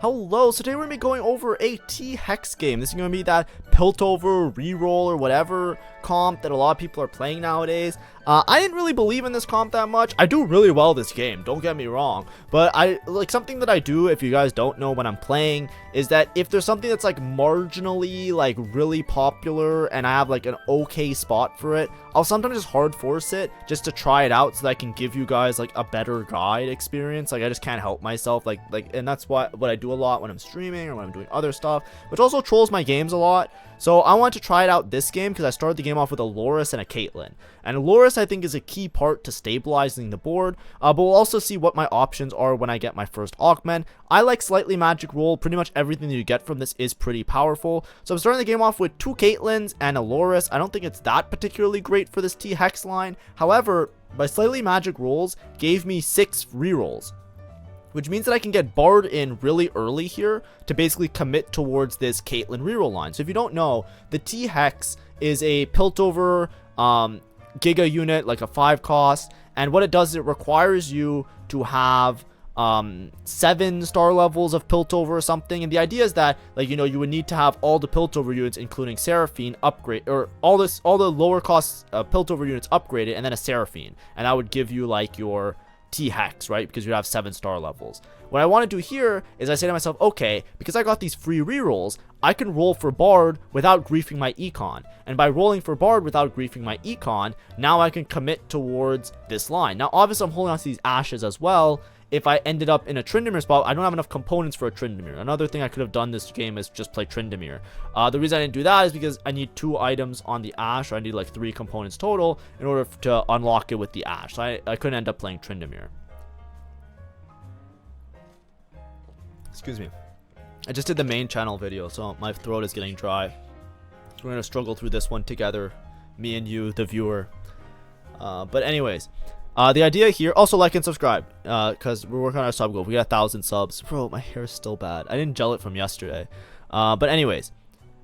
Hello, so today we're going to be going over a T-Hex game. This is going to be that Piltover, reroll, or whatever comp that a lot of people are playing nowadays. I didn't really believe in this comp that much. I do really well this game, don't get me wrong. But something that I do, if you guys don't know when I'm playing, is that if there's something that's like marginally like really popular and I have like an okay spot for it, I'll sometimes just hard force it just to try it out so that I can give you guys like a better guide experience. Like I just can't help myself, and that's what I do a lot when I'm streaming or when I'm doing other stuff, which also trolls my games a lot. So I wanted to try it out this game because I started the game off with a Loris and a Caitlyn. And Loris I think is a key part to stabilizing the board, but we'll also see what my options are when I get my first Augment. I like slightly magic roll. Pretty much everything that you get from this is pretty powerful. So I'm starting the game off with 2 Caitlyns and a Loris. I don't think it's that particularly great for this T-Hex line. However, my slightly magic rolls gave me 6 rerolls, which means that I can get Bard in really early here to basically commit towards this Caitlyn reroll line. So if you don't know, the T-Hex is a Piltover Giga unit, like a 5 cost, and what it does is it requires you to have 7 star levels of Piltover or something. And the idea is that, like, you know, you would need to have all the Piltover units, including Seraphine, upgrade, or all the lower cost Piltover units upgraded, and then a Seraphine, and that would give you like your T-Hex, right? Because you have 7 star levels. What I want to do here is I say to myself, okay, because I got these free rerolls, I can roll for Bard without griefing my econ. And by rolling for Bard without griefing my econ, now I can commit towards this line. Now, obviously, I'm holding on to these Ashes as well. If I ended up in a Tryndamere spot, I don't have enough components for a Tryndamere. Another thing I could have done this game is just play Tryndamere. The reason I didn't do that is because I need 2 items on the Ash, or I need like 3 components total in order to unlock it with the Ash. So I couldn't end up playing Tryndamere. Excuse me. I just did the main channel video, so my throat is getting dry. So we're going to struggle through this one together, me and you, the viewer. But anyways, the idea here, also like and subscribe, because we're working on our sub goal. We got 1,000 subs. Bro, my hair is still bad. I didn't gel it from yesterday. But anyways,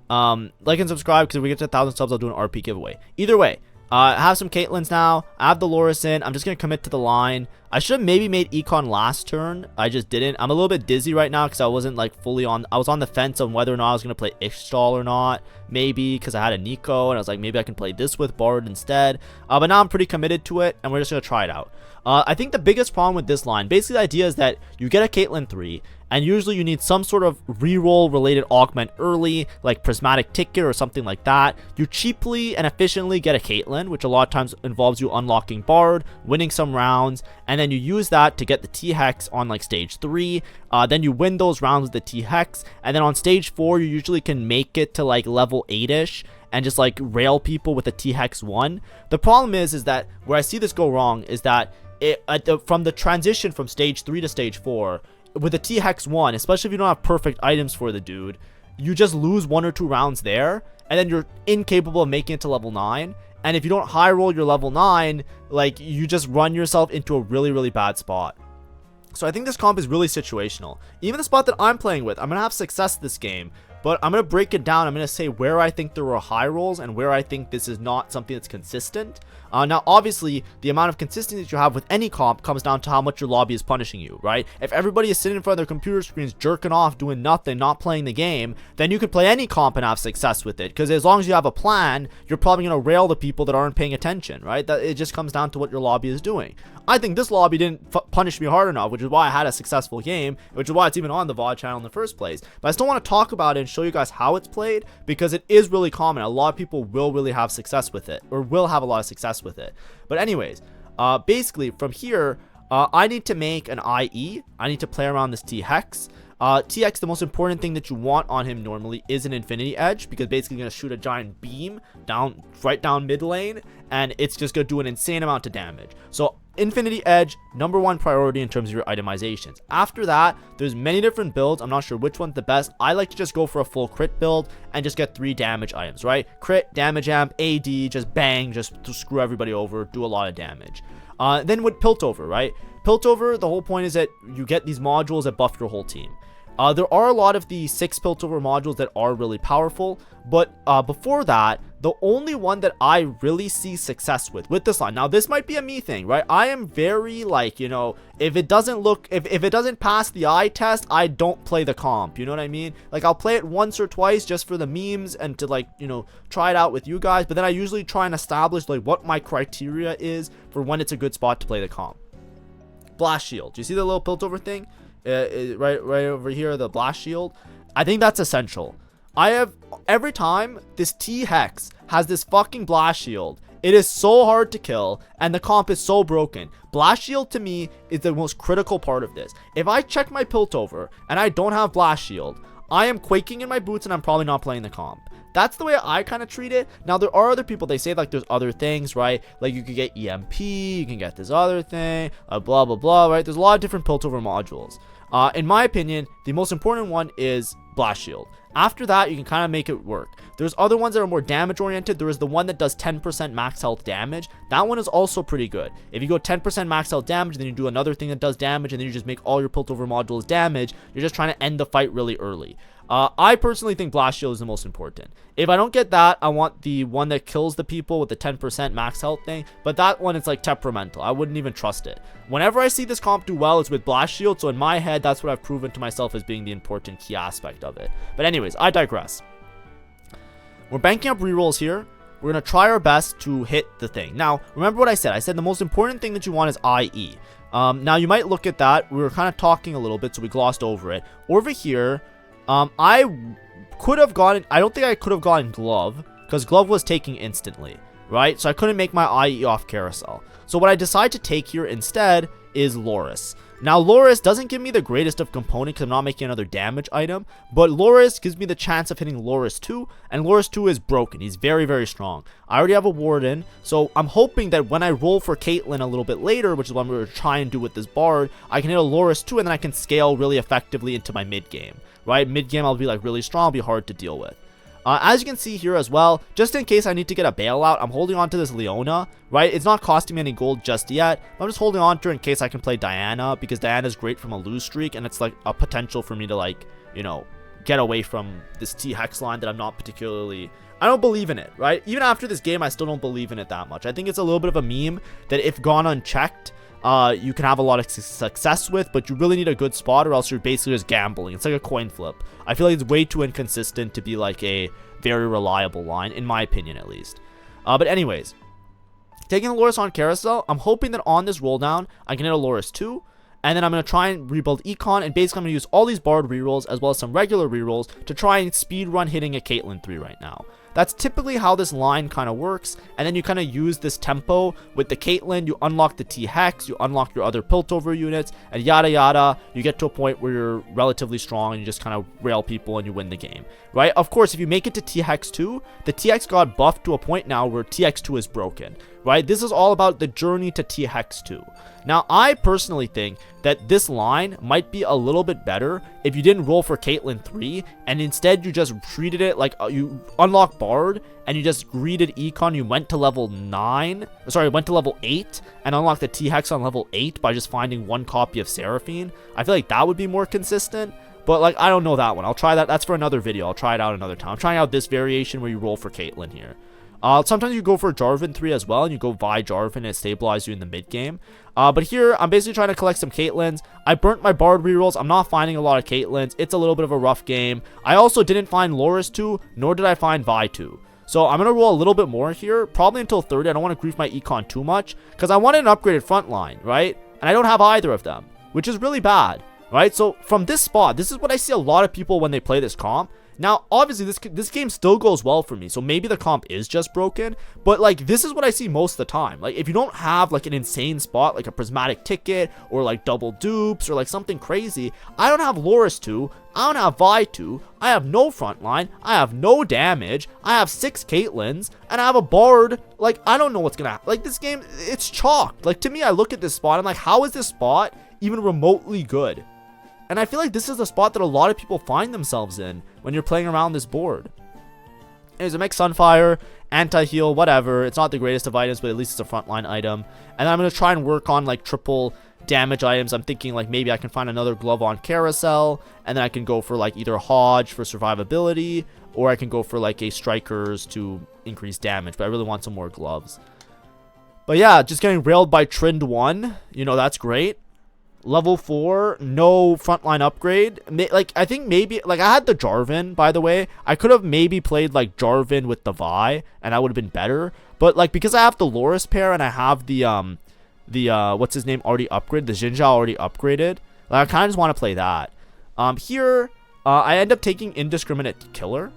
like and subscribe, because if we get to 1,000 subs, I'll do an RP giveaway. Either way, I have some Caitlyns now. I have the Loris in. I'm just going to commit to the line. I should have maybe made Econ last turn. I just didn't. I'm a little bit dizzy right now because I wasn't like fully on. I was on the fence on whether or not I was going to play Ishtal or not. Maybe because I had a Nico and I was like, maybe I can play this with Bard instead. But now I'm pretty committed to it and we're just going to try it out. I think the biggest problem with this line, basically the idea is that you get a Caitlyn 3, and usually you need some sort of reroll related augment early, like Prismatic Ticket or something like that. You cheaply and efficiently get a Caitlyn, which a lot of times involves you unlocking Bard, winning some rounds, and then you use that to get the T-Hex on like stage 3. Then you win those rounds with the T-Hex, and then on stage 4 you usually can make it to like level 8ish and just like rail people with a T-Hex 1. The problem is that where I see this go wrong is that from the transition from stage 3 to stage 4, with a T-Hex 1, especially if you don't have perfect items for the dude, you just lose 1 or 2 rounds there, and then you're incapable of making it to level 9. And if you don't high roll your level 9, like, you just run yourself into a really, really bad spot. So I think this comp is really situational. Even the spot that I'm playing with, I'm going to have success this game, but I'm going to break it down. I'm going to say where I think there were high rolls and where I think this is not something that's consistent. Now, obviously, the amount of consistency that you have with any comp comes down to how much your lobby is punishing you, right? If everybody is sitting in front of their computer screens, jerking off, doing nothing, not playing the game, then you could play any comp and have success with it. Because as long as you have a plan, you're probably going to rail the people that aren't paying attention, right? That it just comes down to what your lobby is doing. I think this lobby didn't punish me hard enough, which is why I had a successful game, which is why it's even on the VOD channel in the first place. But I still want to talk about it and show you guys how it's played, because it is really common. A lot of people will really have success with it, or will have a lot of success with it. But anyways, basically from here, I need to make an IE. I need to play around this T-Hex. T-Hex, the most important thing that you want on him normally is an Infinity Edge, because basically you're going to shoot a giant beam right down mid lane, and it's just going to do an insane amount of damage. So Infinity Edge, #1 priority in terms of your itemizations. After that, there's many different builds. I'm not sure which one's the best. I like to just go for a full crit build and just get 3 damage items, right? Crit, damage amp, AD, just bang, just to screw everybody over, do a lot of damage. Then with Piltover, right? Piltover, the whole point is that you get these modules that buff your whole team. There are a lot of the 6 Piltover modules that are really powerful, but before that, the only one that I really see success with this line. Now, this might be a me thing, right? I am very like, you know, if it doesn't pass the eye test, I don't play the comp. You know what I mean? Like, I'll play it once or twice just for the memes and to, like, you know, try it out with you guys. But then I usually try and establish like what my criteria is for when it's a good spot to play the comp. Blast shield. Do you see the little Piltover thing? Right over here, the blast shield. I think that's essential. Every time this T-Hex has this fucking blast shield, it is so hard to kill and the comp is so broken. Blast shield to me is the most critical part of this. If I check my Piltover and I don't have blast shield, I am quaking in my boots and I'm probably not playing the comp. That's the way I kind of treat it. Now, there are other people, they say like there's other things, right? Like you could get EMP, you can get this other thing, blah, blah, blah, right? There's a lot of different Piltover modules. In my opinion, the most important one is blast shield. After that, you can kind of make it work. There's other ones that are more damage oriented. There is the one that does 10% max health damage. That one is also pretty good. If you go 10% max health damage, then you do another thing that does damage, and then you just make all your Piltover modules damage. You're just trying to end the fight really early. I personally think blast shield is the most important. If I don't get that, I want the one that kills the people with the 10% max health thing, but that one is like temperamental. I wouldn't even trust it. Whenever I see this comp do well, it's with blast shield, so in my head, that's what I've proven to myself as being the important key aspect of it. But anyways, I digress. We're banking up rerolls here. We're going to try our best to hit the thing. Now, remember what I said. I said the most important thing that you want is IE. Now, you might look at that. We were kind of talking a little bit, so we glossed over it. Over here, I could have gotten, I don't think I could have gotten glove, because glove was taking instantly, right? So I couldn't make my IE off carousel. So what I decide to take here instead is Loris. Now, Loris doesn't give me the greatest of component because I'm not making another damage item, but Loris gives me the chance of hitting Loris 2, and Loris 2 is broken. He's very, very strong. I already have a Warden, so I'm hoping that when I roll for Caitlyn a little bit later, which is what I'm going to try and do with this Bard, I can hit a Loris 2, and then I can scale really effectively into my mid-game, right? Mid-game, I'll be like really strong, I'll be hard to deal with. As you can see here as well, just in case I need to get a bailout, I'm holding on to this Leona, right? It's not costing me any gold just yet. I'm just holding on to her in case I can play Diana, because Diana is great from a lose streak, and it's like a potential for me to, like, you know, get away from this T-Hex line that I'm not particularly... I don't believe in it, right? Even after this game, I still don't believe in it that much. I think it's a little bit of a meme that if gone unchecked, you can have a lot of success with, but you really need a good spot or else you're basically just gambling. It's like a coin flip. I feel like it's way too inconsistent to be like a very reliable line, in my opinion at least. But anyways, taking the Loris on carousel, I'm hoping that on this roll down, I can hit a Loris 2, and then I'm going to try and rebuild Econ, and basically I'm going to use all these Bard rerolls as well as some regular rerolls to try and speed run hitting a Caitlyn 3 right now. That's typically how this line kind of works, and then you kind of use this tempo with the Caitlyn, you unlock the T-Hex, you unlock your other Piltover units, and yada yada, you get to a point where you're relatively strong and you just kind of rail people and you win the game, right? Of course, if you make it to T-Hex 2, the T-Hex got buffed to a point now where T-Hex 2 is broken, right? This is all about the journey to T-Hex 2. Now, I personally think that this line might be a little bit better if you didn't roll for Caitlyn 3 and instead you just treated it like you unlock Bard and you just greeted Econ. You went to level 8 and unlocked the T-Hex on level 8 by just finding one copy of Seraphine. I feel like that would be more consistent. But, like, I don't know that one. I'll try that. That's for another video. I'll try it out another time. I'm trying out this variation where you roll for Caitlyn here. Sometimes you go for Jarvan 3 as well, and you go Vi Jarvan and it stabilizes you in the mid game. But here, I'm basically trying to collect some Caitlyns. I burnt my Bard rerolls. I'm not finding a lot of Caitlyns. It's a little bit of a rough game. I also didn't find Loris 2, nor did I find Vi 2. So I'm going to roll a little bit more here, probably until 30. I don't want to grief my Econ too much, because I wanted an upgraded front line, right? And I don't have either of them, which is really bad, right? So from this spot, this is what I see a lot of people when they play this comp. Now, obviously, this game still goes well for me, so maybe the comp is just broken, but, like, this is what I see most of the time. Like, if you don't have, like, an insane spot, like a prismatic ticket, or, like, double dupes, or, like, something crazy, I don't have Loris 2, I don't have Vi 2, I have no frontline, I have no damage, I have 6 Caitlyns, and I have a Bard. Like, I don't know what's gonna happen. Like, this game, it's chalked. Like, to me, I look at this spot, I'm like, how is this spot even remotely good? And I feel like this is the spot that a lot of people find themselves in when you're playing around this board. Anyways, I make Sunfire, Anti-Heal, whatever. It's not the greatest of items, but at least it's a frontline item. And I'm going to try and work on, like, triple damage items. I'm thinking, like, maybe I can find another glove on Carousel, and then I can go for, like, either Hodge for survivability, or I can go for, like, a Strikers to increased damage, but I really want some more gloves. But yeah, just getting railed by Trend 1, you know, that's great. Level 4, no frontline upgrade. Like, I think maybe, like, I had the Jarvan, by the way. I could have maybe played, like, Jarvan with the Vi, and that would have been better. But, like, because I have the Loris pair, and I have the what's his name already upgraded, the Xin Zhao already upgraded, like, I kind of just want to play that. Here, I end up taking Indiscriminate Killer.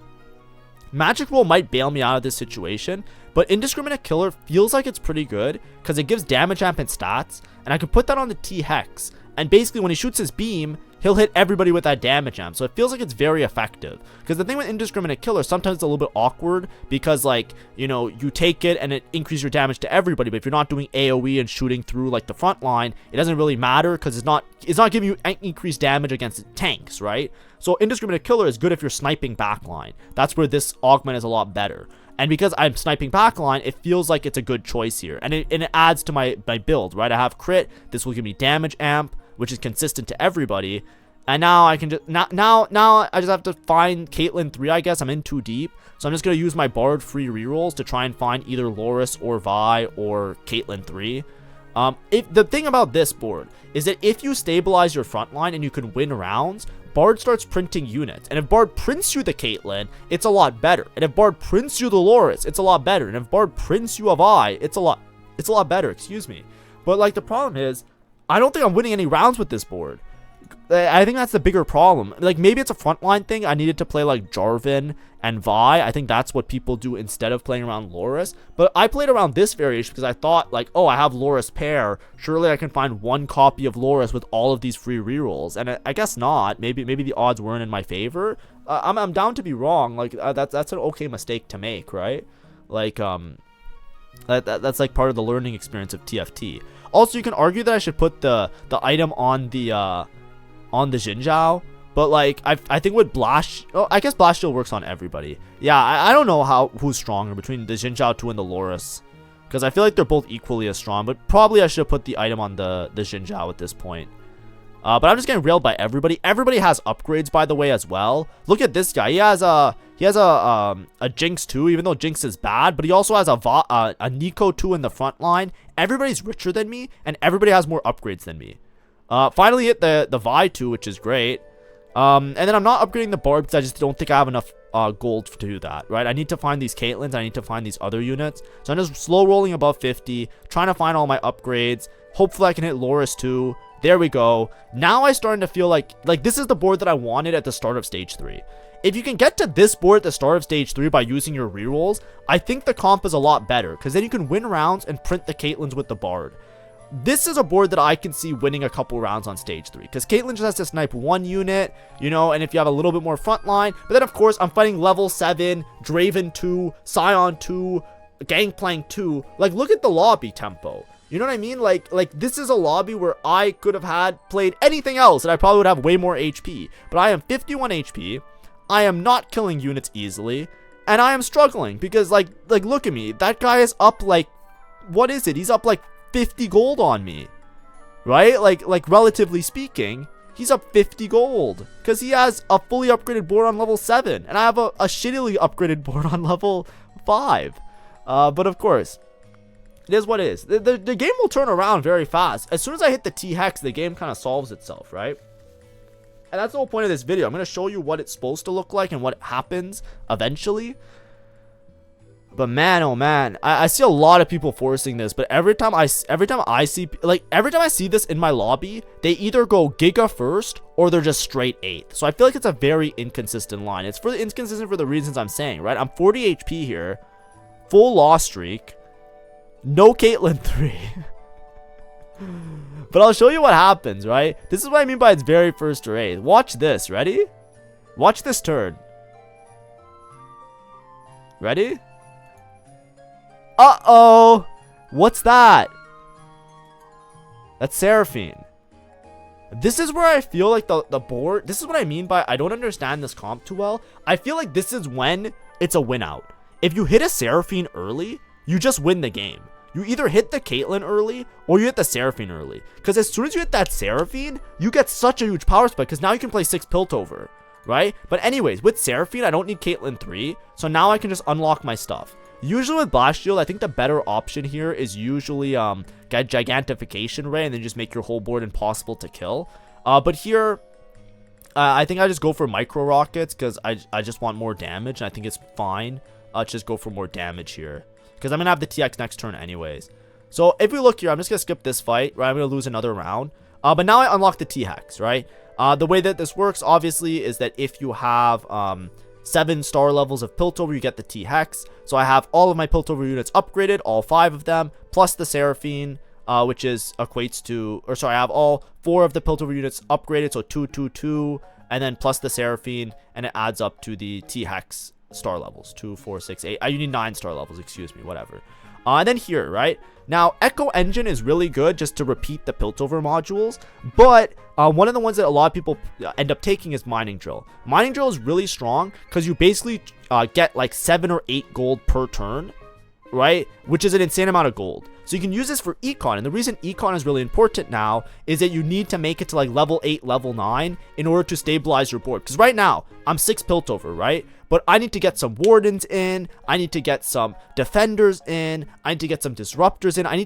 Magic Roll might bail me out of this situation, but Indiscriminate Killer feels like it's pretty good because it gives damage amp and stats, and I can put that on the T-Hex, and basically when he shoots his beam, he'll hit everybody with that damage amp, so it feels like it's very effective. Because the thing with Indiscriminate Killer, sometimes it's a little bit awkward because, like, you know, you take it and it increases your damage to everybody, but if you're not doing AoE and shooting through, like, the front line, it doesn't really matter because it's not giving you increased damage against tanks, right? So Indiscriminate Killer is good if you're sniping backline. That's where this augment is a lot better. And because I'm sniping backline, it feels like it's a good choice here. And it adds to my build, right? I have crit. This will give me damage amp, which is consistent to everybody. And now I can just now I just have to find Caitlyn 3, I guess. I'm in too deep. So I'm just gonna use my Bard free rerolls to try and find either Loris or Vi or Caitlyn 3. If the thing about this board is that if you stabilize your front line and you can win rounds, Bard starts printing units. And if Bard prints you the Caitlyn, it's a lot better. And if Bard prints you the Loris, it's a lot better. And if Bard prints you a Vi, it's a lot better, excuse me. But, like, the problem is, I don't think I'm winning any rounds with this board. I think that's the bigger problem. Like, maybe it's a frontline thing. I needed to play, like, Jarvan and Vi. I think that's what people do instead of playing around Loris. But I played around this variation because I thought, like, oh, I have Loris pair. Surely I can find one copy of Loris with all of these free rerolls. And I guess not. Maybe the odds weren't in my favor. I'm down to be wrong. Like, that's an okay mistake to make, right? Like, that's like part of the learning experience of TFT. Also, you can argue that I should put the item on the Xin Zhao, but, like, I think with Blast, oh, I guess Blast Shield works on everybody. Yeah, I don't know who's stronger between the Xin Zhao 2 and the Loris, because I feel like they're both equally as strong, but probably I should have put the item on the Xin Zhao at this point. But I'm just getting railed by everybody. Everybody has upgrades, by the way, as well. Look at this guy. He has a Jinx 2, even though Jinx is bad, but he also has a Nico 2 in the front line. Everybody's richer than me, and everybody has more upgrades than me. Finally hit the Vi 2, which is great. And then I'm not upgrading the Bard because I just don't think I have enough gold to do that, right? I need to find these Caitlyn's. I need to find these other units. So I'm just slow rolling above 50, trying to find all my upgrades. Hopefully I can hit Loris 2. There we go. Now I'm starting to feel like this is the board that I wanted at the start of Stage 3. If you can get to this board at the start of Stage 3 by using your rerolls, I think the comp is a lot better, because then you can win rounds and print the Caitlyn's with the Bard. This is a board that I can see winning a couple rounds on Stage 3, because Caitlyn just has to snipe one unit, you know, and if you have a little bit more frontline. But then, of course, I'm fighting level 7, Draven 2, Scion 2, Gangplank 2. Like, look at the lobby tempo. You know what I mean? Like this is a lobby where I could have played anything else and I probably would have way more HP. But I am 51 HP. I am not killing units easily. And I am struggling because, like look at me. That guy is up, like, what is it? He's up like 50 gold on me. Right? Like relatively speaking, he's up 50 gold. Because he has a fully upgraded board on level 7. And I have a shittily upgraded board on level 5. But of course, it is what it is. The game will turn around very fast. As soon as I hit the T-Hex, the game kind of solves itself, right? And that's the whole point of this video. I'm going to show you what it's supposed to look like and what happens eventually. But man, oh man, I see a lot of people forcing this. But every time I see this in my lobby, they either go Giga first or they're just straight 8th. So I feel like it's a very inconsistent line. It's inconsistent for the reasons I'm saying, right? I'm 40 HP here, full loss streak. No Caitlyn 3. But I'll show you what happens, right? This is what I mean by its very first raid. Watch this. Ready? Watch this turn. Ready? Uh-oh. What's that? That's Seraphine. This is where I feel like the board... This is what I mean by I don't understand this comp too well. I feel like this is when it's a win out. If you hit a Seraphine early, you just win the game. You either hit the Caitlyn early or you hit the Seraphine early. Because as soon as you hit that Seraphine, you get such a huge power spike because now you can play 6 Piltover, right? But anyways, with Seraphine, I don't need Caitlyn 3. So now I can just unlock my stuff. Usually with Blast Shield, I think the better option here is usually get Gigantification Ray and then just make your whole board impossible to kill. But here, I think I just go for Micro Rockets because I just want more damage, and I think it's fine. Just go for more damage here because I'm going to have the TX next turn anyways. So if we look here, I'm just going to skip this fight, right? I'm going to lose another round. But now I unlock the T-Hex, right? The way that this works, obviously, is that if you have 7 star levels of Piltover, you get the T-Hex. So I have all of my Piltover units upgraded, all 5 of them, plus the Seraphine, which equates to, or sorry, I have all 4 of the Piltover units upgraded, so 2, 2, 2, and then plus the Seraphine, and it adds up to the T-Hex star levels, 2, 4, 6, 8. You need 9 star levels, excuse me, whatever. And then here, right? Now, Echo Engine is really good just to repeat the Piltover modules, but one of the ones that a lot of people end up taking is Mining Drill. Mining Drill is really strong because you basically get like 7 or 8 gold per turn, right? Which is an insane amount of gold. So you can use this for Econ, and the reason Econ is really important now is that you need to make it to like level 8, level 9 in order to stabilize your board. Because right now, I'm 6 Piltover, right? But I need to get some Wardens in, I need to get some Defenders in, I need to get some Disruptors in, I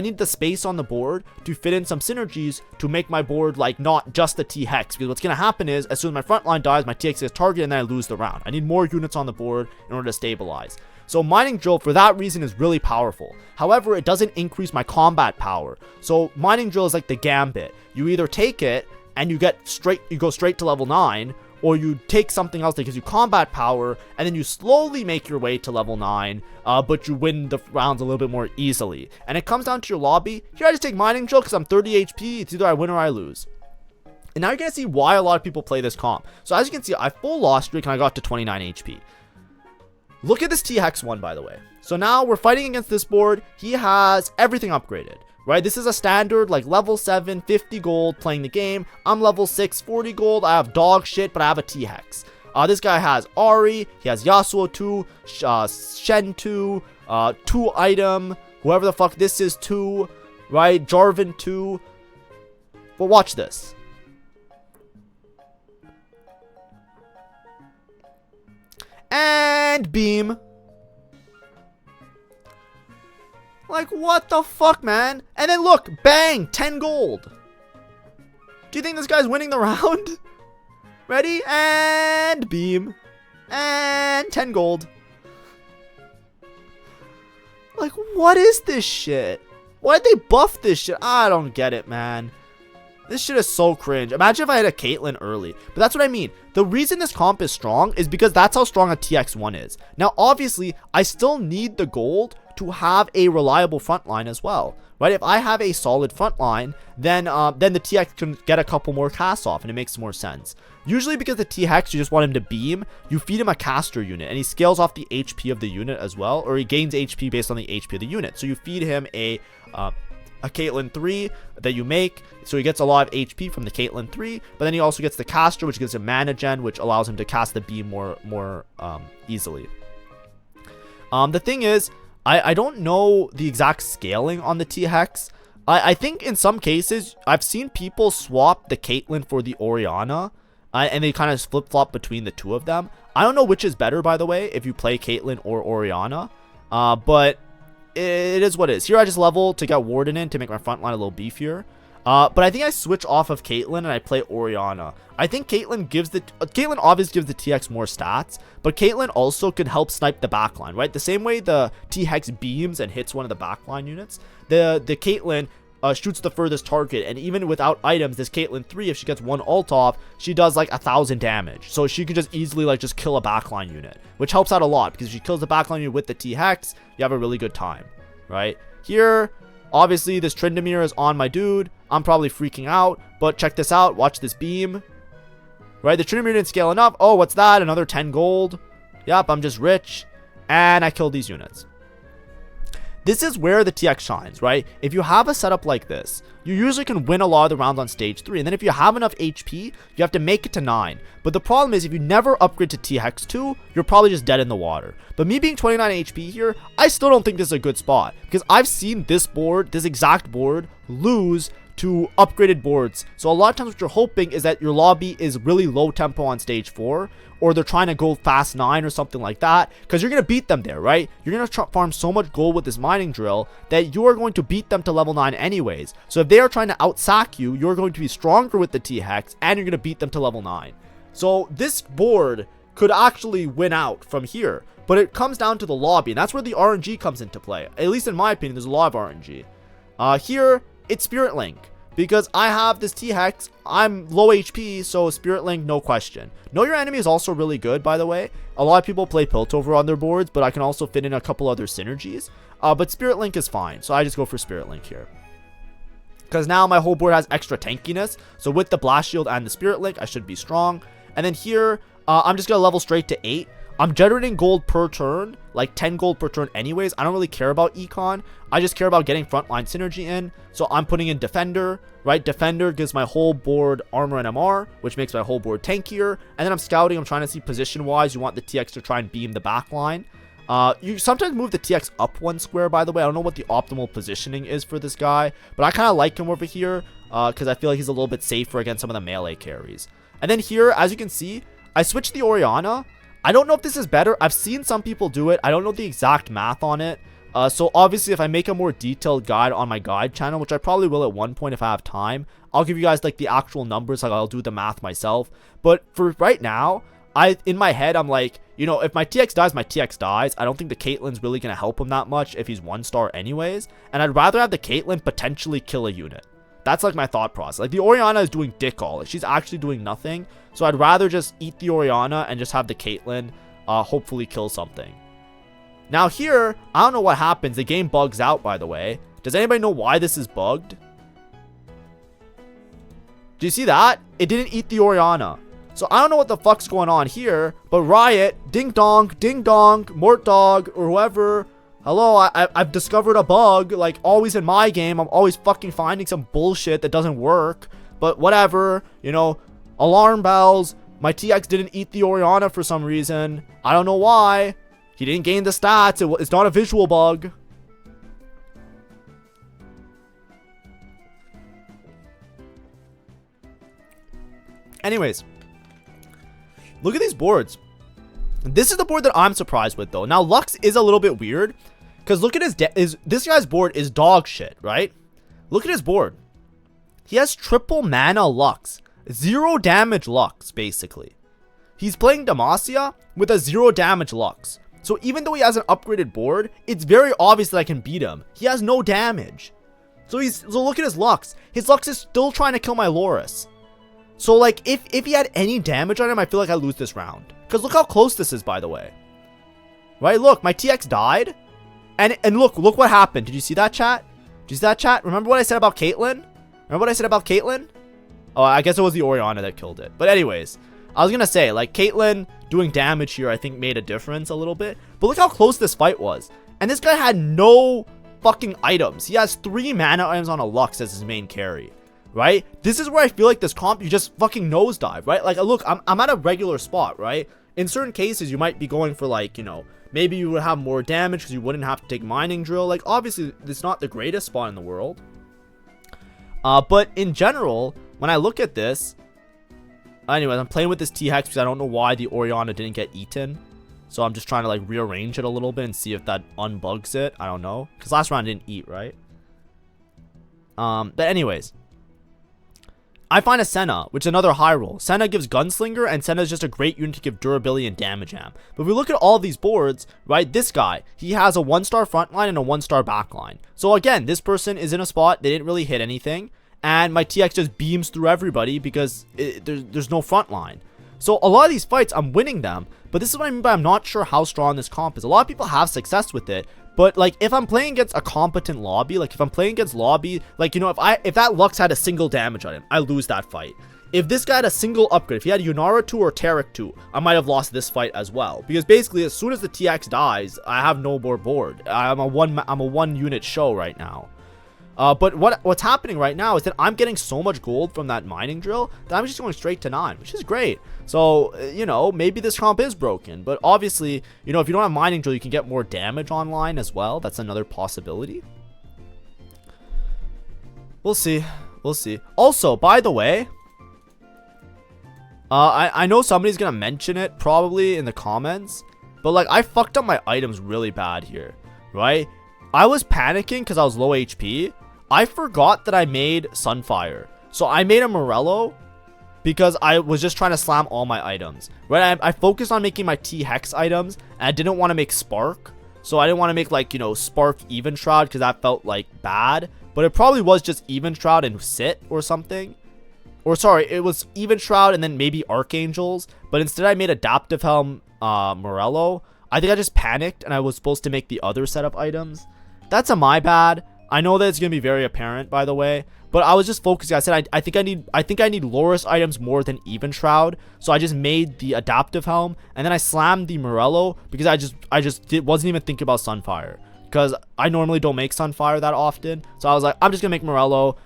need the space on the board to fit in some synergies to make my board like not just the T-Hex. Because what's going to happen is, as soon as my front line dies, my T-Hex gets targeted and then I lose the round. I need more units on the board in order to stabilize. So Mining Drill, for that reason, is really powerful. However, it doesn't increase my combat power. So Mining Drill is like the Gambit. You either take it and you go straight to level 9, or you take something else that gives you combat power, and then you slowly make your way to level 9, but you win the rounds a little bit more easily. And it comes down to your lobby. Here I just take Mining Drill because I'm 30 HP. It's either I win or I lose. And now you're going to see why a lot of people play this comp. So as you can see, I full loss streak and I got to 29 HP. Look at this T-Hex one, by the way. So now we're fighting against this board. He has everything upgraded, right? This is a standard, like level 7, 50 gold playing the game. I'm level 6, 40 gold. I have dog shit, but I have a T-Hex. This guy has Ari. He has Yasuo 2, Shen 2, 2 item, whoever the fuck this is 2, right? Jarvan 2. But watch this. And beam. Like, what the fuck, man? And then look, bang, 10 gold. Do you think this guy's winning the round? Ready? And beam. And 10 gold. Like, what is this shit? Why'd they buff this shit? I don't get it, man. This shit is so cringe. Imagine if I had a Caitlyn early. But that's what I mean. The reason this comp is strong is because that's how strong a TX1 is. Now, obviously, I still need the gold to have a reliable front line as well, right? If I have a solid front line, then the TX can get a couple more casts off, and it makes more sense. Usually because the T-Hex, you just want him to beam, you feed him a caster unit, and he scales off the HP of the unit as well, or he gains HP based on the HP of the unit. So you feed him a Caitlyn 3 that you make, so he gets a lot of HP from the Caitlyn 3, but then he also gets the caster, which gives him mana gen, which allows him to cast the beam more easily. The thing is, I don't know the exact scaling on the T-Hex. I think in some cases, I've seen people swap the Caitlyn for the Orianna, and they kind of flip-flop between the two of them. I don't know which is better, by the way, if you play Caitlyn or Orianna, but it is what it is. Here I just level to get Warden in to make my front line a little beefier. But I think I switch off of Caitlyn and I play Orianna. I think Caitlyn obviously gives the TX more stats, but Caitlyn also could help snipe the backline, right? The same way the T-Hex beams and hits one of the backline units, the Caitlyn shoots the furthest target, and even without items, this Caitlyn 3, if she gets one ult off, she does like 1,000 damage. So she can just easily like just kill a backline unit, which helps out a lot because if she kills the backline unit with the T-Hex, you have a really good time, right? Here, obviously, this Tryndamere is on my dude. I'm probably freaking out, but check this out. Watch this beam. Right, the Tryndamere didn't scale enough. Oh, what's that? Another 10 gold. Yep, I'm just rich. And I killed these units. This is where the TX shines, right? If you have a setup like this, you usually can win a lot of the rounds on stage 3. And then if you have enough HP, you have to make it to 9. But the problem is, if you never upgrade to T-Hex 2, you're probably just dead in the water. But me being 29 HP here, I still don't think this is a good spot. Because I've seen this board, this exact board, lose to upgraded boards. So a lot of times what you're hoping is that your lobby is really low tempo on stage 4, or they're trying to go fast 9 or something like that, because you're going to beat them there, right? You're going to farm so much gold with this mining drill that you are going to beat them to level 9 anyways. So if they are trying to outsack you, you're going to be stronger with the T-Hex, and you're going to beat them to level 9. So this board could actually win out from here, but it comes down to the lobby, and that's where the RNG comes into play. At least in my opinion, there's a lot of RNG. Here, it's Spirit Link, because I have this T-Hex, I'm low HP, so Spirit Link, no question. Know Your Enemy is also really good, by the way. A lot of people play Piltover on their boards, but I can also fit in a couple other synergies. But Spirit Link is fine, so I just go for Spirit Link here. Because now my whole board has extra tankiness, so with the Blast Shield and the Spirit Link, I should be strong. And then here, I'm just going to level straight to 8. I'm generating gold per turn, like 10 gold per turn anyways. I don't really care about econ. I just care about getting frontline synergy in. So I'm putting in Defender, right? Defender gives my whole board armor and MR, which makes my whole board tankier. And then I'm scouting. I'm trying to see position-wise. You want the TX to try and beam the back line. You sometimes move the TX up 1 square, by the way. I don't know what the optimal positioning is for this guy, but I kind of like him over here because I feel like he's a little bit safer against some of the melee carries. And then here, as you can see, I switched the Orianna. I don't know if this is better. I've seen some people do it. I don't know the exact math on it. So obviously, if I make a more detailed guide on my guide channel, which I probably will at one point if I have time, I'll give you guys like the actual numbers. Like I'll do the math myself. But for right now, in my head, I'm like, you know, if my TX dies, my TX dies. I don't think the Caitlyn's really going to help him that much if he's 1-star anyways. And I'd rather have the Caitlyn potentially kill a unit. That's like my thought process. Like the Orianna is doing dick all. Like, she's actually doing nothing. So I'd rather just eat the Orianna and just have the Caitlyn hopefully kill something. Now here, I don't know what happens. The game bugs out, by the way. Does anybody know why this is bugged? Do you see that? It didn't eat the Orianna. So I don't know what the fuck's going on here. But Riot, ding dong, Mort Dog, or whoever. Hello, I've discovered a bug. Like always in my game, I'm always fucking finding some bullshit that doesn't work. But whatever, you know, alarm bells. My TX didn't eat the Orianna for some reason. I don't know why. He didn't gain the stats. It's not a visual bug. Anyways, look at these boards. This is the board that I'm surprised with, though. Now, Lux is a little bit weird, because look at this guy's board is dog shit, right? Look at his board. He has triple mana Lux, 0 damage Lux, basically. He's playing Demacia with a 0 damage Lux. So even though he has an upgraded board, it's very obvious that I can beat him. He has no damage. So look at his Lux. His Lux is still trying to kill my Loris. So like if he had any damage on him, I feel like I lose this round. Because look how close this is, by the way. Right, look, my TX died. And look what happened. Did you see that, chat? Did you see that, chat? Remember what I said about Caitlyn? Remember what I said about Caitlyn? Oh, I guess it was the Orianna that killed it. But anyways, I was gonna say, like, Caitlyn doing damage here, I think, made a difference a little bit. But look how close this fight was. And this guy had no fucking items. He has 3 mana items on a Lux as his main carry. Right? This is where I feel like this comp, you just fucking nosedive, right? Like, look, I'm at a regular spot, right? In certain cases, you might be going for, like, you know, maybe you would have more damage because you wouldn't have to take mining drill. Like, obviously, it's not the greatest spot in the world. But in general, when I look at this, anyways, I'm playing with this T-Hex because I don't know why the Orianna didn't get eaten. So I'm just trying to, like, rearrange it a little bit and see if that unbugs it. I don't know. Because last round I didn't eat, right? But anyways, I find a Senna, which is another high roll. Senna gives Gunslinger, and Senna is just a great unit to give durability and damage amp. But if we look at all these boards, right, this guy, he has a 1-star front line and a 1-star back line. So again, this person is in a spot, they didn't really hit anything, and my TX just beams through everybody because there's no front line. So a lot of these fights, I'm winning them, but this is what I mean by I'm not sure how strong this comp is. A lot of people have success with it, but like if I'm playing against a competent lobby, like if I'm playing against lobby, like, you know, if that Lux had a single damage on him, I lose that fight. If this guy had a single upgrade, if he had Yunara 2 or Tarek 2, I might have lost this fight as well. Because basically, as soon as the TX dies, I have no more board. I'm a one unit show right now. But what's happening right now is that I'm getting so much gold from that mining drill that I'm just going straight to 9, which is great. So, you know, maybe this comp is broken. But obviously, you know, if you don't have mining drill, you can get more damage online as well. That's another possibility. We'll see. We'll see. Also, by the way, I know somebody's gonna mention it probably in the comments, but like I fucked up my items really bad here, right? I was panicking because I was low HP. I forgot that I made Sunfire. So I made a Morello because I was just trying to slam all my items, right? I focused on making my T-Hex items, and I didn't want to make Spark. So I didn't want to make like, you know, Spark Even Shroud because that felt like bad. But it probably was just Even Shroud and Sit or something. Or sorry, it was Even Shroud and then maybe Archangels. But instead I made Adaptive Helm Morello. I think I just panicked and I was supposed to make the other set of items. That's my bad. I know that it's going to be very apparent, by the way. But I was just focusing. I said I think I need Loris items more than Even Shroud. So I just made the Adaptive Helm. And then I slammed the Morello because I wasn't even thinking about Sunfire. Because I normally don't make Sunfire that often. So I was like, I'm just going to make Morello,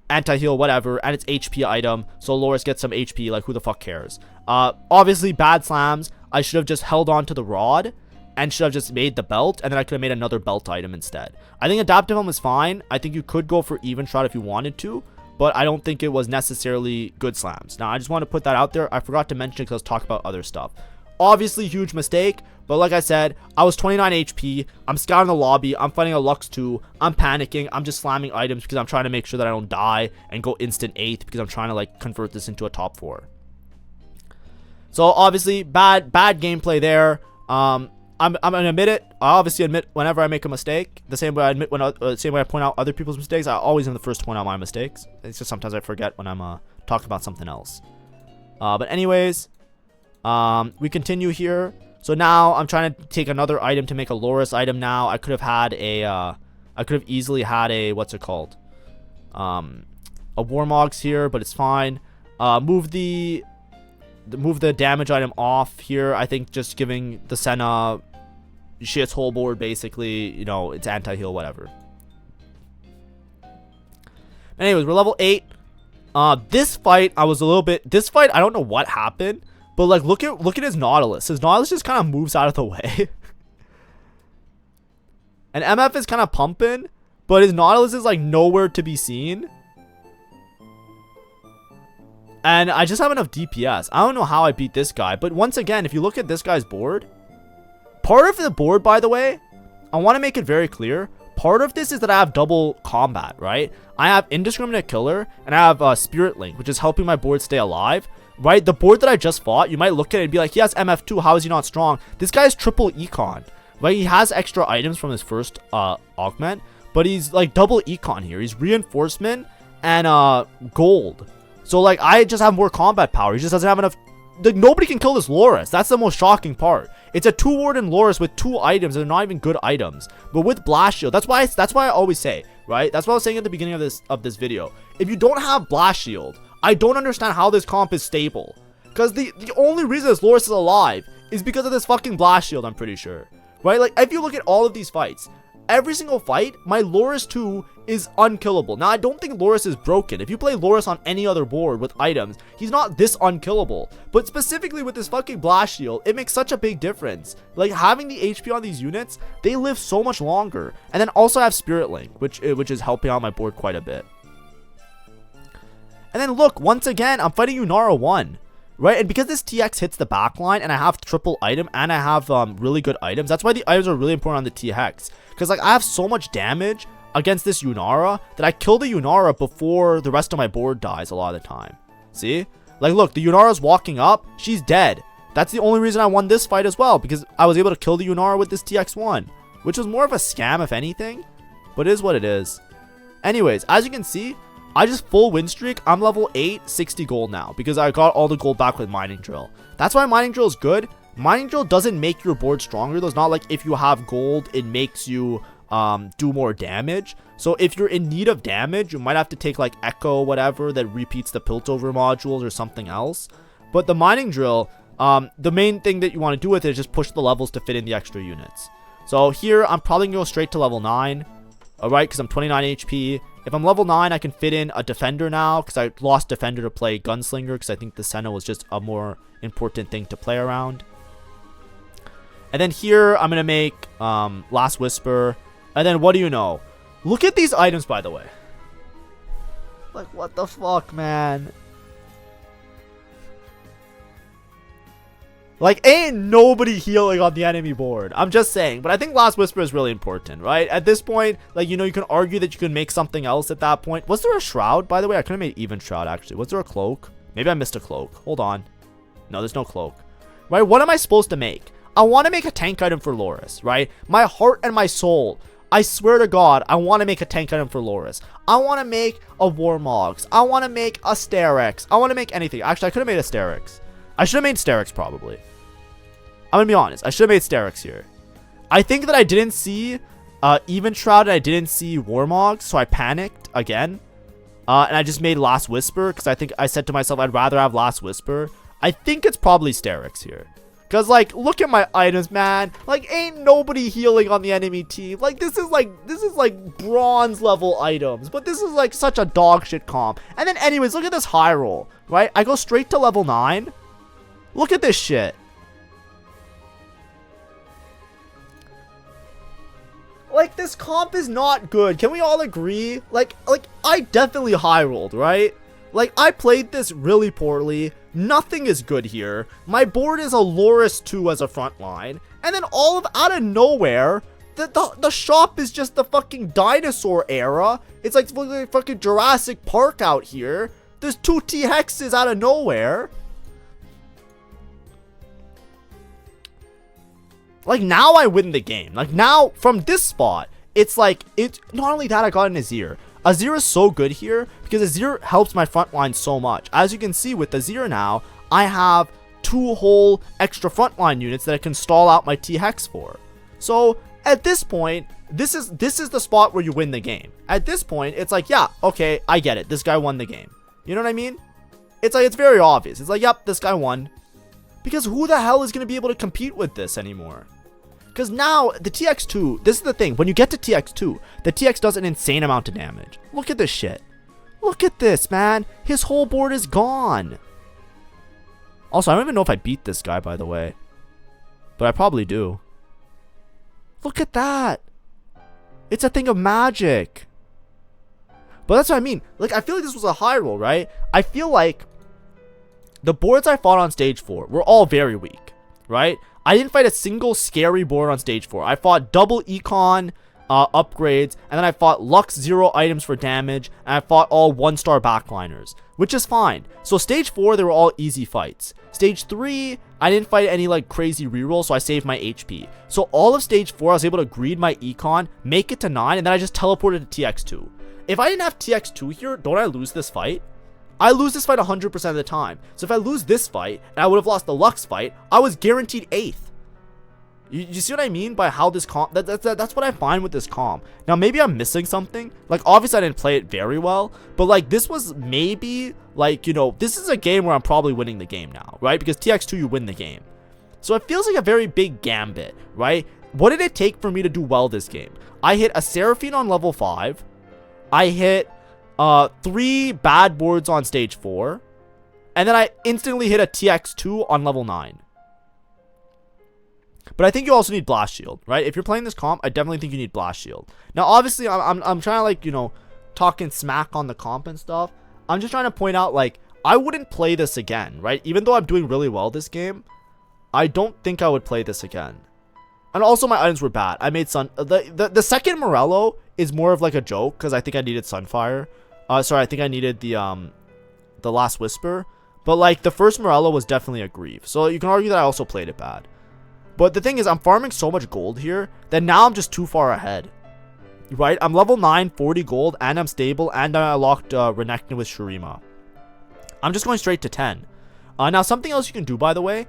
anti-heal, whatever. And it's HP item. So Loris gets some HP. Like, who the fuck cares? Obviously, bad slams. I should have just held on to the rod. And should have just made the belt. And then I could have made another belt item instead. I think Adaptive Helm is fine. I think you could go for Even Shroud if you wanted to. But I don't think it was necessarily good slams. Now, I just want to put that out there. I forgot to mention it because I was talking about other stuff. Obviously, huge mistake. But like I said, I was 29 HP. I'm scouting the lobby. I'm fighting a Lux 2. I'm panicking. I'm just slamming items because I'm trying to make sure that I don't die and go instant 8th because I'm trying to like convert this into a top 4. So obviously, bad gameplay there. I'm gonna admit it. I obviously admit whenever I make a mistake. The same way I admit same way I point out other people's mistakes. I always am the first to point out my mistakes. It's just sometimes I forget when I'm talking about something else. But anyways, we continue here. So now I'm trying to take another item to make a Loris item. Now I could have had a I could have easily had a what's it called? A Warmogs here, but it's fine. Move the damage item off here. I think just giving the Senna shit's whole board basically, you know, it's anti-heal, whatever. Anyways, we're level 8. This fight, I don't know what happened, but like look at his Nautilus. His Nautilus just kind of moves out of the way. And MF is kind of pumping, but his Nautilus is like nowhere to be seen. And I just have enough DPS. I don't know how I beat this guy. But once again, if you look at this guy's board, part of the board, by the way, I want to make it very clear. Part of this is that I have double combat, right? I have Indiscriminate Killer and I have Spirit Link, which is helping my board stay alive, right? The board that I just fought, you might look at it and be like, he has MF2. How is he not strong? This guy is triple econ, right? He has extra items from his first augment, but he's like double econ here. He's Reinforcement and gold. So, like, I just have more combat power. He just doesn't have enough. Like, nobody can kill this Loris. That's the most shocking part. It's a 2-Warden Loris with 2 items. They're not even good items. But with Blast Shield, that's why I always say, right? That's what I was saying at the beginning of this video. If you don't have Blast Shield, I don't understand how this comp is stable. Because the only reason this Loris is alive is because of this fucking Blast Shield, I'm pretty sure. Right? Like, if you look at all of these fights, every single fight, my Loris 2 is unkillable. Now, I don't think Loris is broken. If you play Loris on any other board with items, he's not this unkillable. But specifically with this fucking Blast Shield, it makes such a big difference. Like, having the HP on these units, they live so much longer. And then also I have Spirit Link, which is helping out my board quite a bit. And then look, once again, I'm fighting Unara 1. Right, and because this TX hits the backline and I have triple item and I have really good items, that's why the items are really important on the T-Hex. Because like I have so much damage against this Unara that I kill the Unara before the rest of my board dies a lot of the time. See? Like look, the Unara's walking up, she's dead. That's the only reason I won this fight as well, because I was able to kill the Unara with this TX1. Which was more of a scam if anything, but it is what it is. Anyways, as you can see, I just full win streak. I'm level 8, 60 gold now because I got all the gold back with Mining Drill. That's why Mining Drill is good. Mining Drill doesn't make your board stronger. Though it's not like if you have gold, it makes you do more damage. So if you're in need of damage, you might have to take like Echo, whatever, that repeats the Piltover modules or something else. But the Mining Drill, the main thing that you want to do with it is just push the levels to fit in the extra units. So here, I'm probably going to go straight to level 9. Alright, because I'm 29 HP. If I'm level 9, I can fit in a Defender now, because I lost Defender to play Gunslinger, because I think the Senna was just a more important thing to play around. And then here, I'm going to make Last Whisper. And then, what do you know? Look at these items, by the way. Like, what the fuck, man? Like, ain't nobody healing on the enemy board. I'm just saying. But I think Last Whisper is really important, right? At this point, like, you know, you can argue that you can make something else at that point. Was there a Shroud, by the way? I could have made even Shroud, actually. Was there a Cloak? Maybe I missed a Cloak. Hold on. No, there's no Cloak. Right? What am I supposed to make? I want to make a tank item for Loris, right? My heart and my soul. I swear to God, I want to make a tank item for Loris. I want to make a Warmogs. I want to make a Sterex. I want to make anything. Actually, I could have made a Sterex. I should have made Sterex, probably. I'm going to be honest. I should have made Sterex here. I think that I didn't see Even Shroud and I didn't see Warmogs, so I panicked again. And I just made Last Whisper because I think I said to myself I'd rather have Last Whisper. I think it's probably Sterex here. Because, like, look at my items, man. Like, ain't nobody healing on the enemy team. Like, this is like bronze level items. But this is, like, such a dog shit comp. And then, anyways, look at this high roll, right? I go straight to level 9. Look at this shit. Like, this comp is not good. Can we all agree? Like, I definitely high rolled, right? Like, I played this really poorly. Nothing is good here. My board is a Loris 2 as a front line. And then out of nowhere, the shop is just the fucking dinosaur era. It's like fucking Jurassic Park out here. There's 2 T-Hexes out of nowhere. Like, now I win the game. Like, now, from this spot, it's like, not only that, I got an Azir. Azir is so good here because Azir helps my front line so much. As you can see with Azir now, I have 2 whole extra frontline units that I can stall out my T-Hex for. So, at this point, this is the spot where you win the game. At this point, it's like, yeah, okay, I get it. This guy won the game. You know what I mean? It's like, it's very obvious. It's like, yep, this guy won. Because who the hell is going to be able to compete with this anymore? Because now, the TX2, this is the thing. When you get to TX2, the TX does an insane amount of damage. Look at this shit. Look at this, man. His whole board is gone. Also, I don't even know if I beat this guy, by the way. But I probably do. Look at that. It's a thing of magic. But that's what I mean. Like, I feel like this was a high roll, right? I feel like the boards I fought on stage 4 were all very weak, right? I didn't fight a single scary board on stage 4. I fought double econ upgrades, and then I fought Lux 0 items for damage, and I fought all 1-star backliners, which is fine. So stage 4, they were all easy fights. Stage 3, I didn't fight any like crazy rerolls, so I saved my HP. So all of stage 4, I was able to greed my econ, make it to 9, and then I just teleported to TX2. If I didn't have TX2 here, don't I lose this fight? I lose this fight 100% of the time. So if I lose this fight, and I would have lost the Lux fight, I was guaranteed 8th. You see what I mean by how this comp... That's what I find with this comp. Now, maybe I'm missing something. Like, obviously, I didn't play it very well. But, like, this was maybe, like, you know... This is a game where I'm probably winning the game now, right? Because TX2, you win the game. So it feels like a very big gambit, right? What did it take for me to do well this game? I hit a Seraphine on level 5. I hit... 3 bad boards on stage 4, and then I instantly hit a TX2 on level 9. But I think you also need Blast Shield, right? If you're playing this comp, I definitely think you need Blast Shield. Now, obviously, I'm trying to, like, you know, talking smack on the comp and stuff. I'm just trying to point out, like, I wouldn't play this again, right? Even though I'm doing really well this game, I don't think I would play this again. And also, my items were bad. I made the second Morello is more of like a joke because I think I needed Sunfire. Sorry, I think I needed the Last Whisper. But, like, the first Morello was definitely a grief. So, you can argue that I also played it bad. But the thing is, I'm farming so much gold here that now I'm just too far ahead. Right? I'm level 9, 40 gold, and I'm stable, and I locked Renekton with Shurima. I'm just going straight to 10. Now, something else you can do, by the way,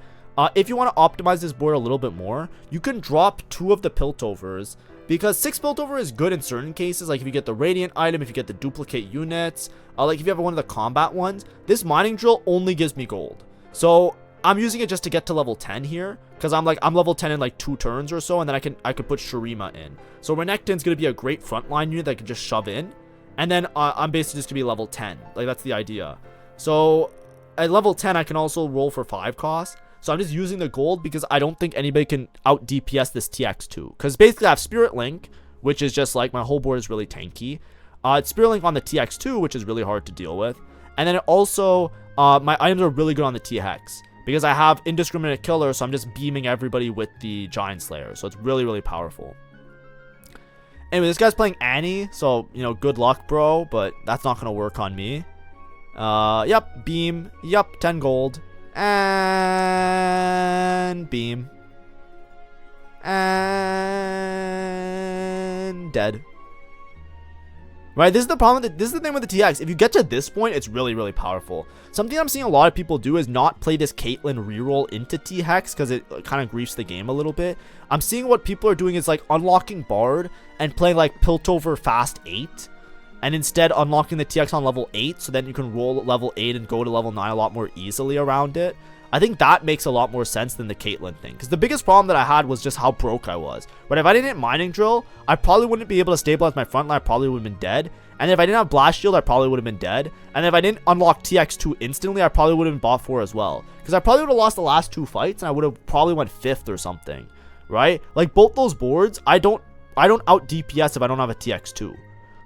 if you want to optimize this board a little bit more, you can drop 2 of the Piltovers. Because 6 Piltover is good in certain cases, like if you get the Radiant item, if you get the duplicate units, like if you have one of the combat ones. This Mining Drill only gives me gold. So I'm using it just to get to level 10 here, because I'm level 10 in like 2 turns or so, and then I could put Shurima in. So Renekton's going to be a great frontline unit that I can just shove in, and then I'm basically just going to be level 10. Like, that's the idea. So at level 10, I can also roll for 5 costs. So I'm just using the gold because I don't think anybody can out DPS this TX2. Because basically I have Spirit Link, which is just like my whole board is really tanky. It's Spear Link on the TX2, which is really hard to deal with. And then it also, my items are really good on the T-Hex. Because I have Indiscriminate Killer, so I'm just beaming everybody with the Giant Slayer. So it's really, really powerful. Anyway, this guy's playing Annie, so, you know, good luck, bro. But that's not going to work on me. Yep, beam. Yep, 10 gold. And beam. And dead. Right, this is the problem. This is the thing with the TX. If you get to this point, it's really, really powerful. Something I'm seeing a lot of people do is not play this Caitlyn reroll into T-Hex because it kind of griefs the game a little bit. I'm seeing what people are doing is like unlocking Bard and playing like Piltover Fast 8. And instead unlocking the TX on level 8 so then you can roll at level 8 and go to level 9 a lot more easily around it. I think that makes a lot more sense than the Caitlyn thing. Because the biggest problem that I had was just how broke I was. But if I didn't Mining Drill, I probably wouldn't be able to stabilize my front line. I probably would have been dead. And if I didn't have Blast Shield, I probably would have been dead. And if I didn't unlock TX2 instantly, I probably would have been bot 4 as well. Because I probably would have lost the last 2 fights and I would have probably went 5th or something. Right? Like both those boards, I don't out DPS if I don't have a TX2.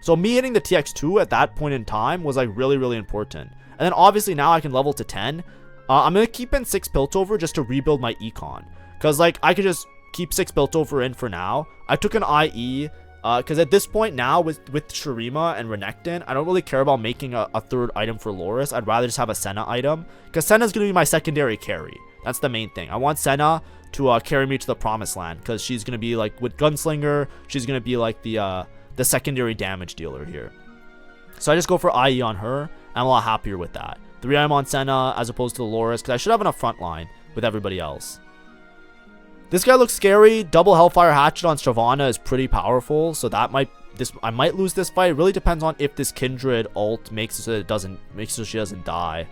So me hitting the TX2 at that point in time was like really, really important. And then obviously now I can level to 10. I'm going to keep in 6 Piltover just to rebuild my econ. Because like I could just keep 6 Piltover in for now. I took an IE. Because at this point now with Shurima and Renekton, I don't really care about making a third item for Loris. I'd rather just have a Senna item. Because Senna's going to be my secondary carry. That's the main thing. I want Senna to carry me to the promised land. Because she's going to be like with Gunslinger. She's going to be like the secondary damage dealer here. So I just go for IE on her. I'm a lot happier with that. 3 I'm on Senna as opposed to the Loris. Because I should have enough front line with everybody else. This guy looks scary. Double Hellfire Hatchet on Shyvana is pretty powerful. So that I might lose this fight. It really depends on if this Kindred ult makes it so that she doesn't die.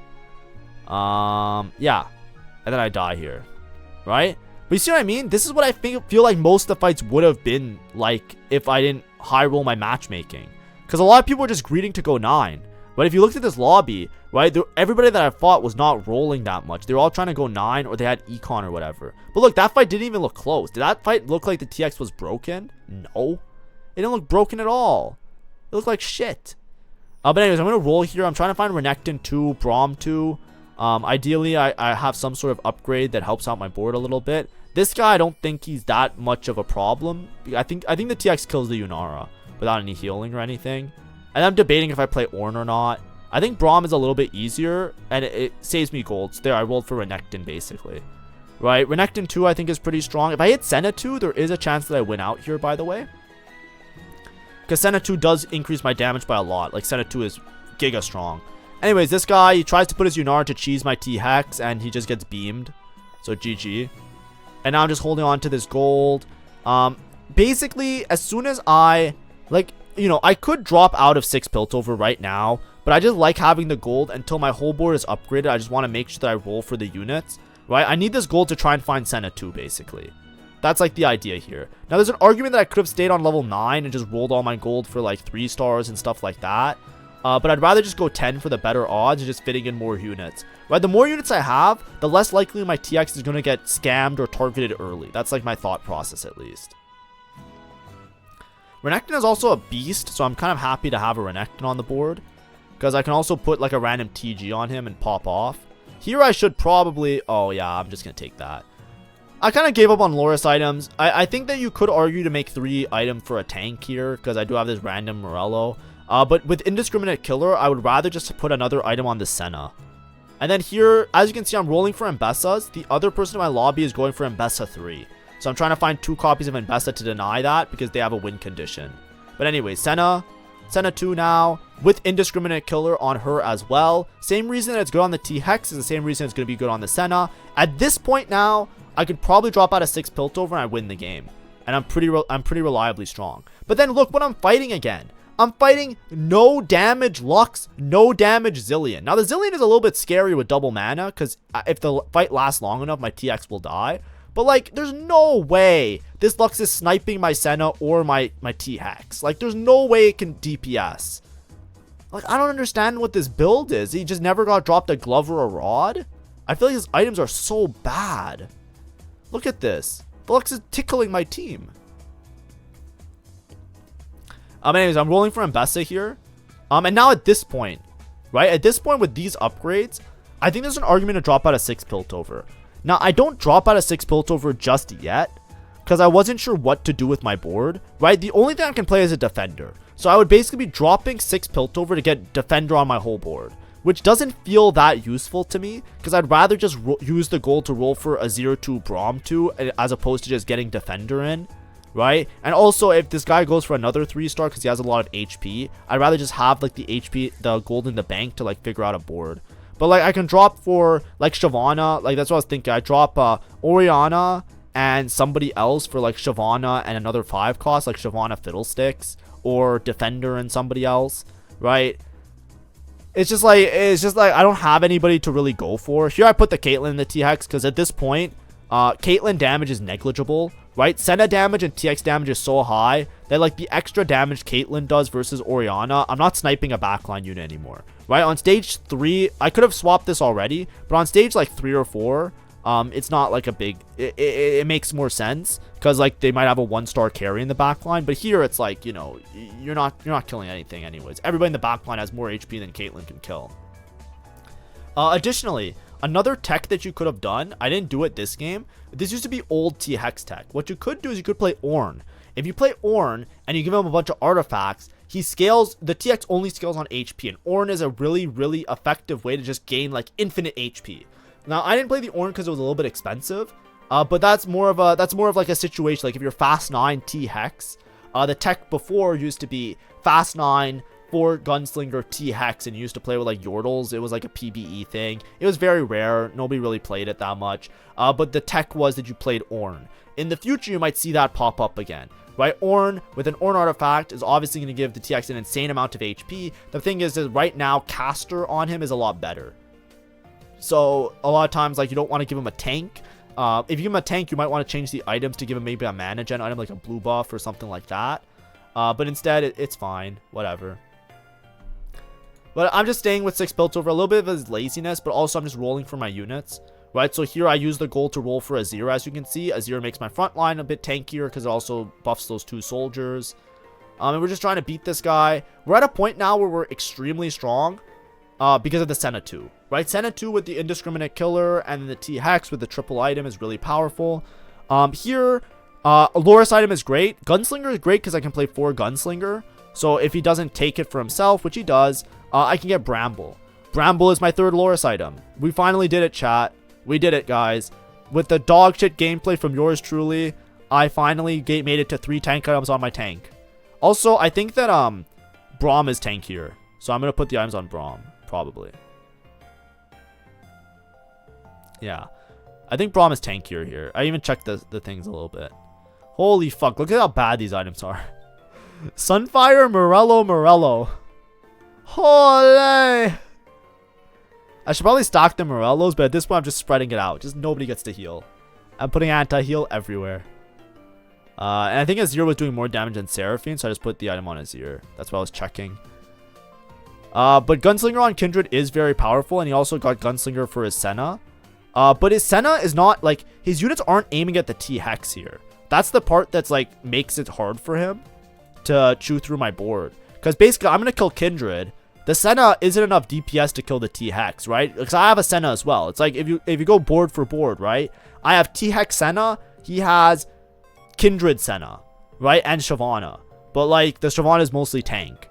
Yeah. And then I die here. Right? But you see what I mean? This is what I feel like most of the fights would have been like if I didn't high roll my matchmaking. Because a lot of people are just greeting to go 9. But if you looked at this lobby, right, everybody that I fought was not rolling that much. They were all trying to go 9 or they had econ or whatever. But look, that fight didn't even look close. Did that fight look like the TX was broken? No. It didn't look broken at all. It looked like shit. But anyways, I'm going to roll here. I'm trying to find Renekton 2, Braum 2. Ideally, I have some sort of upgrade that helps out my board a little bit. This guy, I don't think he's that much of a problem. I think the TX kills the Yunara without any healing or anything. And I'm debating if I play Ornn or not. I think Braum is a little bit easier, and it saves me gold. So there, I rolled for Renekton, basically. Right? Renekton 2, I think, is pretty strong. If I hit Senna 2, there is a chance that I win out here, by the way. Because Senna 2 does increase my damage by a lot. Like, Senna 2 is giga strong. Anyways, this guy, he tries to put his Yunara to cheese my T-Hex, and he just gets beamed. So, GG. And now I'm just holding on to this gold. Basically, as soon as I, like, you know, I could drop out of 6 Piltover right now, but I just like having the gold until my whole board is upgraded. I just want to make sure that I roll for the units, right? I need this gold to try and find Senna 2, basically. That's like the idea here. Now, there's an argument that I could have stayed on level 9 and just rolled all my gold for like 3 stars and stuff like that. But I'd rather just go 10 for the better odds and just fitting in more units. Right? The more units I have, the less likely my TX is going to get scammed or targeted early. That's like my thought process, at least. Renekton is also a beast, so I'm kind of happy to have a Renekton on the board. Because I can also put like a random TG on him and pop off. Here I should probably... Oh yeah, I'm just going to take that. I kind of gave up on Loris items. I think that you could argue to make 3 items for a tank here. Because I do have this random Morello. But with Indiscriminate Killer, I would rather just put another item on the Senna. And then here, as you can see, I'm rolling for Mbessas. The other person in my lobby is going for Mbessa 3. So I'm trying to find 2 copies of Mbessa to deny that because they have a win condition. But anyway, Senna 2 now with Indiscriminate Killer on her as well. Same reason that it's good on the T-Hex is the same reason it's going to be good on the Senna. At this point now, I could probably drop out of 6 Piltover and I win the game. And I'm pretty reliably strong. But then look what I'm fighting again. I'm fighting no damage Lux, no damage Zillion. Now the Zillion is a little bit scary with double mana because if the fight lasts long enough, my TX will die. But like, there's no way this Lux is sniping my Senna or my T-Hex. Like, there's no way it can DPS. Like, I don't understand what this build is. He just never got dropped a glove or a rod. I feel like his items are so bad. Look at this. The Lux is tickling my team. Anyways, I'm rolling for Mbessa here. And now at this point, right? At this point with these upgrades, I think there's an argument to drop out a 6 Piltover. Now, I don't drop out a 6 Piltover just yet, because I wasn't sure what to do with my board, right? The only thing I can play is a Defender. So I would basically be dropping 6 Piltover to get Defender on my whole board, which doesn't feel that useful to me, because I'd rather just use the gold to roll for a 0-2 Braum 2, as opposed to just getting Defender in, right? And also, if this guy goes for another 3-star because he has a lot of HP, I'd rather just have like the HP, the gold in the bank to like figure out a board. But like I can drop for like Shyvana, like that's what I was thinking. I drop Orianna and somebody else for like Shyvana and another 5 cost, like Shyvana Fiddlesticks, or Defender and somebody else, right? It's just like I don't have anybody to really go for. Here I put the Caitlyn in the T-Hex because at this point, Caitlyn damage is negligible, right? Senna damage and TX damage is so high that like the extra damage Caitlyn does versus Orianna, I'm not sniping a backline unit anymore, right? On stage 3, I could have swapped this already, but on stage like 3 or 4, it's not like a big, it makes more sense because like they might have a 1-star carry in the backline, but here it's like, you know, you're not killing anything anyways. Everybody in the backline has more HP than Caitlyn can kill. Additionally, another tech that you could have done, I didn't do it this game. This used to be old T-Hex tech. What you could do is you could play Ornn. If you play Ornn and you give him a bunch of artifacts, he scales, the TX only scales on HP, and Ornn is a really, really effective way to just gain like infinite HP. Now, I didn't play the Ornn because it was a little bit expensive, but that's more of like a situation, like if you're Fast 9 T-Hex, the tech before used to be Fast 9, 4 Gunslinger T-Hex, and you used to play with like Yordles. It was like a PBE thing. It was very rare. Nobody really played it that much. But the tech was that you played Ornn. In the future, you might see that pop up again, right? Ornn with an Ornn artifact is obviously going to give the TX an insane amount of HP. The thing is that right now, caster on him is a lot better. So a lot of times, like, you don't want to give him a tank. If you give him a tank, you might want to change the items to give him maybe a mana gen item like a blue buff or something like that. But instead, it's fine. Whatever. But I'm just staying with 6 Piltover. A little bit of his laziness, but also I'm just rolling for my units. Right, so here I use the gold to roll for Azir, as you can see. Azir makes my front line a bit tankier because it also buffs those 2 soldiers. And we're just trying to beat this guy. We're at a point now where we're extremely strong because of the Senna 2. Right, Senna 2 with the indiscriminate killer and then the T-Hex with the triple item is really powerful. Here, Loris item is great. Gunslinger is great because I can play 4 Gunslinger. So if he doesn't take it for himself, which he does, I can get Bramble. Bramble is my 3rd Loris item. We finally did it, chat. We did it, guys. With the dog shit gameplay from yours truly, I finally made it to 3 tank items on my tank. Also, I think that Braum is tankier. So I'm going to put the items on Braum, probably. Yeah. I think Braum is tankier here. I even checked the things a little bit. Holy fuck. Look at how bad these items are. Sunfire, Morello. Holy. I should probably stock the Morellos, but at this point I'm just spreading it out. Just nobody gets to heal. I'm putting anti-heal everywhere. And I think Azir was doing more damage than Seraphine, so I just put the item on Azir. That's what I was checking. But Gunslinger on Kindred is very powerful, and he also got Gunslinger for his Senna. But his Senna is not, like, his units aren't aiming at the T-Hex here. That's the part that's, like, makes it hard for him to chew through my board. Because basically, I'm going to kill Kindred. The Senna isn't enough DPS to kill the T-Hex, right? Because I have a Senna as well. It's like if you go board for board, right? I have T-Hex Senna. He has Kindred Senna, right? And Shyvana. But like the Shyvana is mostly tank.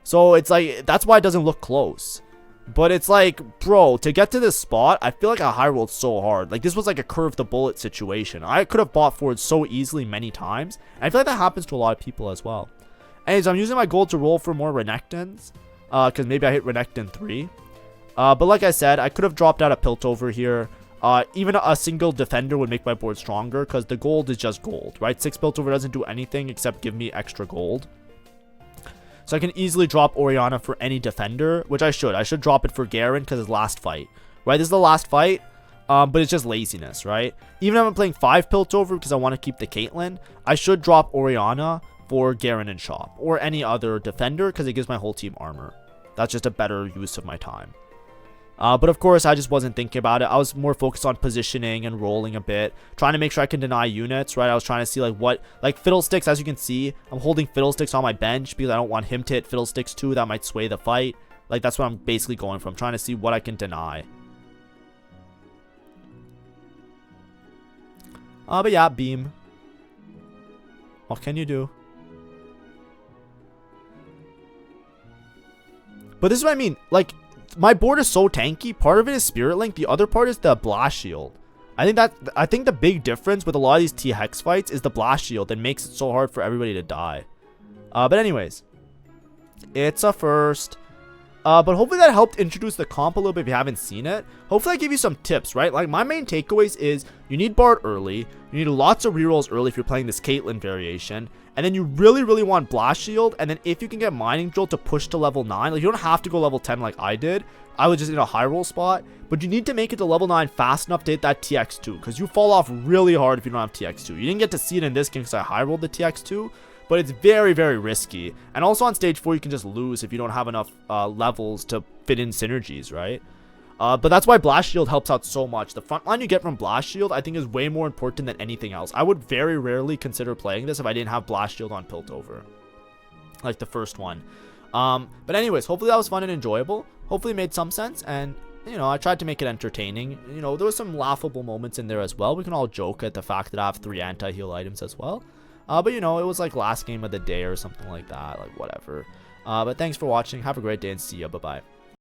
So it's like that's why it doesn't look close. But it's like, bro, to get to this spot, I feel like I high rolled so hard. Like this was like a curve the bullet situation. I could have bought forward so easily many times. And I feel like that happens to a lot of people as well. Anyways, I'm using my gold to roll for more Renekton's. Because maybe I hit Renekton 3. But like I said, I could have dropped out a Piltover here. Even a single defender would make my board stronger because the gold is just gold, right? 6 Piltover doesn't do anything except give me extra gold. So I can easily drop Orianna for any defender, which I should. I should drop it for Garen because it's last fight, right? This is the last fight, but it's just laziness, right? Even if I'm playing 5 Piltover because I want to keep the Caitlyn, I should drop Orianna for Garen and Shop or any other defender because it gives my whole team armor. That's just a better use of my time. But of course, I just wasn't thinking about it. I was more focused on positioning and rolling a bit, trying to make sure I can deny units, right? I was trying to see like what, like Fiddlesticks, as you can see, I'm holding Fiddlesticks on my bench because I don't want him to hit Fiddlesticks too. That might sway the fight. Like, that's what I'm basically going for. I'm trying to see what I can deny. But yeah, beam. What can you do? But this is what I mean. Like, my board is so tanky. Part of it is Spirit Link. The other part is the Blast Shield. I think the big difference with a lot of these T-Hex fights is the Blast Shield that makes it so hard for everybody to die. But anyways, it's a first. But hopefully that helped introduce the comp a little bit if you haven't seen it. Hopefully I give you some tips, right? Like, my main takeaways is you need Bard early. You need lots of rerolls early if you're playing this Caitlyn variation. And then you really, really want Blast Shield. And then if you can get Mining Drill to push to level 9, like, you don't have to go level 10 like I did. I was just in a high roll spot. But you need to make it to level 9 fast enough to hit that TX2. Because you fall off really hard if you don't have TX2. You didn't get to see it in this game because I high rolled the TX2. But it's very, very risky. And also on stage 4, you can just lose if you don't have enough levels to fit in synergies, right? But that's why Blast Shield helps out so much. The front line you get from Blast Shield, I think, is way more important than anything else. I would very rarely consider playing this if I didn't have Blast Shield on Piltover. Like the first one. But anyways, hopefully that was fun and enjoyable. Hopefully it made some sense. And, you know, I tried to make it entertaining. You know, there was some laughable moments in there as well. We can all joke at the fact that I have 3 anti-heal items as well. But, you know, it was like last game of the day or something like that. Like, whatever. But thanks for watching. Have a great day and see ya. Bye-bye.